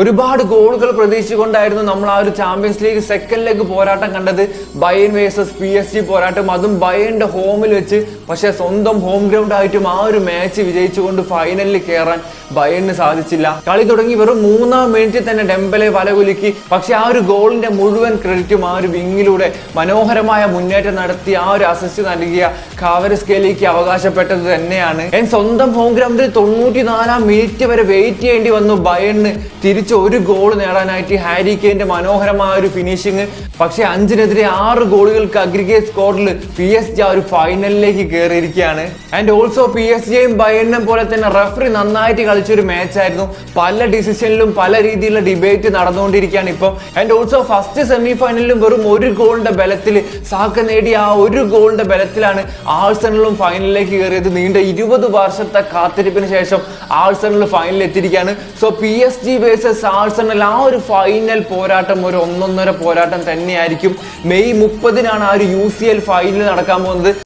ഒരുപാട് ഗോളുകൾ പ്രതീക്ഷിച്ചുകൊണ്ടായിരുന്നു നമ്മൾ ആ ഒരു ചാമ്പ്യൻസ് ലീഗ് സെക്കൻഡ് ലെഗ് പോരാട്ടം കണ്ടത്. ബയേൺ വേഴ്സസ് PSG പോരാട്ടം, അതും ബയേണിന്റെ ഹോമിൽ വെച്ച്. പക്ഷെ സ്വന്തം ഹോം ഗ്രൗണ്ട് ആയിട്ടും ആ ഒരു മാച്ച് വിജയിച്ചുകൊണ്ട് ഫൈനലിൽ കയറാൻ ബയേണിന് സാധിച്ചില്ല. കളി തുടങ്ങി വെറും 3-ാം മിനിറ്റിൽ തന്നെ ഡെംബലെ വലകുലുക്കി. പക്ഷെ ആ ഒരു ഗോളിന്റെ മുഴുവൻ ക്രെഡിറ്റും ആ ഒരു വിങ്ങിലൂടെ മനോഹരമായ മുന്നേറ്റം നടത്തി ആ ഒരു അസിസ്റ്റ് നൽകിയ കാവരസ്കേലിക്ക് അവകാശപ്പെട്ടത് തന്നെയാണ്. സ്വന്തം ഹോം ഗ്രൗണ്ടിൽ 94-ാം മിനിറ്റ് വരെ വെയിറ്റ് ചെയ്യേണ്ടി വന്നു ബയേണിന് തിരിച്ച് ഒരു ഗോൾ നേടാനായിട്ട്. ഹാരി കെയ്ന്റെ മനോഹരമായ ഒരു ഫിനിഷിങ്. പക്ഷെ 5-നെതിരെ 6 ഗോളുകൾക്ക് അഗ്രിഗേറ്റ് സ്കോറിൽ PSG ആ ഒരു ഫൈനലിലേക്ക് കയറിയിരിക്കുകയാണ്. ഓൾസോ PSG-യും ബയേണിനും പോലെ തന്നെ റഫറി നന്നായിട്ട് കളിച്ചൊരു മാച്ച് ആയിരുന്നു. പല ഡിസിഷനിലും പല രീതിയിലുള്ള ഡിബേറ്റ് നടന്നുകൊണ്ടിരിക്കുകയാണ് ഇപ്പം. ഓൾസോ ഫസ്റ്റ് സെമി ഫൈനലിലും വെറും ഒരു ഗോളിന്റെ ബലത്തിൽ സാക്ക നേടിയ ആ ഒരു ഗോളിന്റെ ബലത്തിലാണ് ആഴ്സണലും ഫൈനലിലേക്ക് കയറിയത്. നീണ്ട 20 വർഷത്തെ കാത്തിരിപ്പിന് ശേഷം ആഴ്സണൽ ഫൈനലിൽ എത്തിയിരിക്കുകയാണ്. സോ PSG വേഴ്സസ് ആഴ്സണൽ ആ ഒരു ഫൈനൽ പോരാട്ടം ഒരു ഒന്നൊന്നര പോരാട്ടം തന്നെയായിരിക്കും. മെയ് 30-നാണ് ആ ഒരു UCL ഫൈനൽ നടക്കാൻ പോകുന്നത്.